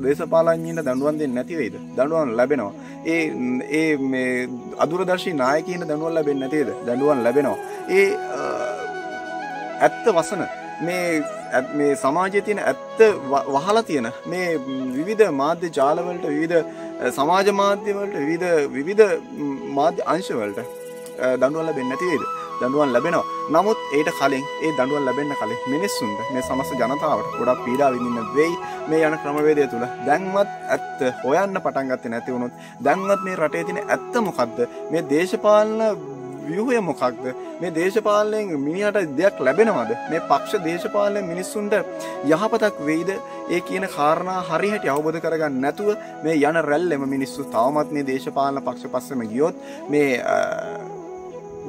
දේශපාලඥයින්ට දඬුවම් දෙන්නේ නැති වෙයිද? දඬුවම් ලැබෙනවා. ඒ මේ අදුරදර්ශී නායකයින්ට දඬුවම් ලැබෙන්නේ නැති වෙයිද? දඬුවම් ලැබෙනවා. ඇත්ත වසන මේ සමාජයේ තියෙන ඇත්ත වහලා තියෙන මේ විවිධ මාධ්‍ය ජාල වලට විවිධ සමාජ මාධ්‍ය වලට විවිධ මාධ්‍ය අංශ වලට දඬුවම් ලැබෙන්නේ නැති වේද? දඬුවම් ලැබෙනවා. නමුත් ඊට කලින් ඒ දඬුවම් ලැබෙන්න කලින් මිනිස්සුන්ට මේ සමස්ත ජනතාවට ගොඩක් පීඩා විඳින්න වෙයි මේ යන ක්‍රමවේදය තුල. දැන්වත් ඇත්ත හොයන්න පටන් ගත්තේ නැති වුණොත් දැන්වත් මේ රටේ තියෙන ඇත්ත මොකද්ද? මේ දේශපාලන ව්‍යුහය මොකක්ද? මේ දේශපාලනයෙන් මිනිහට දෙයක් ලැබෙනවද? මේ පක්ෂ දේශපාලන මිනිස්සුන්ට යහපතක් වෙයිද? ඒ කියන කාරණා හරියට අවබෝධ කරගන්න නැතුව මේ යන රැල්ලෙම මිනිස්සු තවමත් මේ දේශපාලන පක්ෂ පස්සෙම ගියොත් මේ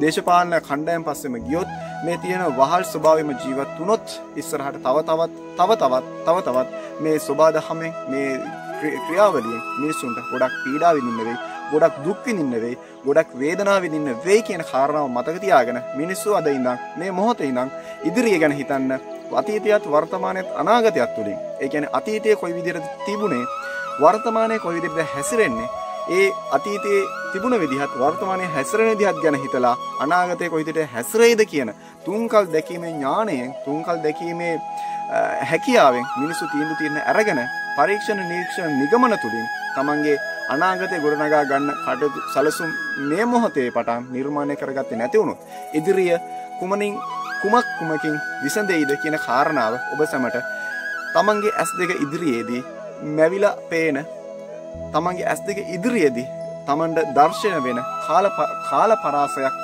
දේශපාලන කණ්ඩායම් පස්සෙම ගියොත් මේ තියෙන වහල් ස්වභාවයෙන්ම ජීවත් වුණොත් ඉස්සරහට තව තවත් මේ සෝබාදහමෙන් මේ ක්‍රියාවලියෙන් මිනිස්සුන්ට ගොඩක් පීඩා විඳින්න වෙයි. ගොඩක් දුක් විඳින්න වෙයි, ගොඩක් වේදනාව විඳින්න වෙයි කියන කාරණාව මතක තියාගෙන මිනිස්සු අද ඉඳන් මේ මොහොතේ ඉඳන් ඉදිරිය ගැන හිතන්න අතීතයත් වර්තමානයත් අනාගතයත් තුලින්. ඒ කියන්නේ අතීතයේ කොයි විදිහට තිබුණේ, වර්තමානයේ කොයි විදිහට හැසිරෙන්නේ, ඒ අතීතයේ තිබුණ විදිහත් වර්තමානයේ හැසිරෙන විදිහත් ගැන හිතලා අනාගතයේ කොයි විදිහට හැසිරෙයිද කියන තුන්කල් දැකීමේ ඥාණයෙන්, තුන්කල් දැකීමේ හැකියාවෙන් මිනිස්සු තීන්දුව අරගෙන පරීක්ෂණ නිරීක්ෂණ නිගමන තුලින් තමන්ගේ අනාගතේ ගොඩනගා ගන්න කටයුතු සැලසුම් මේ මොහොතේ පටන් නිර්මාණය කරගත්තේ නැති වුණොත් ඉදිරිය කුමකින් විසඳෙයිද කියන කාරණාව ඔබ සැමට තමන්ගේ S2 ඉදිරියේදී මැවිලා පේන, තමන්ගේ S2 ඉදිරියේදී තමන්ට දර්ශන වෙන කාල පරාසයක්,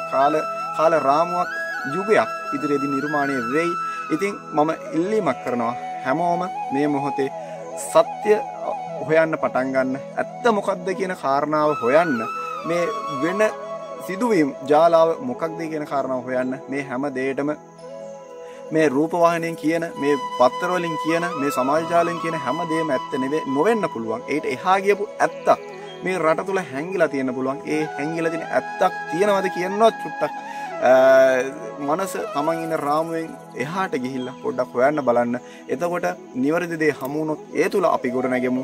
කාල රාමුවක්, යුගයක් ඉදිරියේදී නිර්මාණය වෙයි. ඉතින් මම ඉල්ලීමක් කරනවා හැමෝම මේ මොහොතේ සත්‍ය හොයන්න පටන් ගන්න, ඇත්ත මොකක්ද කියන කාරණාව හොයන්න, මේ වෙන සිදුවීම් ජාලාව මොකක්ද කියන කාරණාව හොයන්න. මේ හැම දෙයකටම මේ රූපවාහිනියෙන් කියන, මේ පත්තර වලින් කියන, මේ සමාජ ජාලයෙන් කියන හැම දෙයක්ම ඇත්ත නොවෙන්න පුළුවන්. ඒට එහා ගියපු ඇත්තක් මේ රට තුල හැංගිලා තියෙන්න පුළුවන්. ඒ හැංගිලා තියෙන ඇත්තක් තියනවද කියනවත් චුට්ටක් මනස තමන් ඉන්න රාමුවෙන් එහාට ගිහිල්ලා පොඩ්ඩක් හොයන්න බලන්න. එතකොට නිවැරදි දේ හමු වුණොත් ඒ තුල අපි ගොඩ නැගෙමු.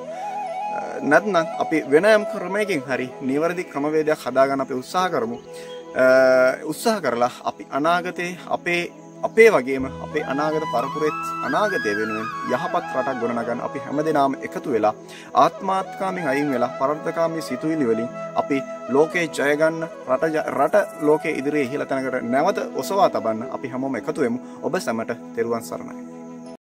නැත්නම් අපි වෙන යම් ක්‍රමයකින් හරි නිවැරදි ක්‍රමවේදයක් හදාගන්න අපි උත්සාහ කරමු. උත්සාහ කරලා අපි අනාගතේ අපේ වගේම අපේ අනාගත පරපුරෙත් අනාගතය වෙනුවෙන් යහපත් රටක් ගොඩනගන්න අපි හැමදෙනාම එකතු වෙලා ආත්මාර්ථකාමීන් අයින් වෙලා පරාර්ථකාමී සිතුවිලි වලින් අපි ලෝකේ ජය ගන්න, රට ලෝකේ ඉදිරියේ ඉහළ තැනකට නැවත ඔසවා තබන්න අපි හැමෝම එකතු වෙමු. ඔබ සැමට තෙරුවන් සරණයි.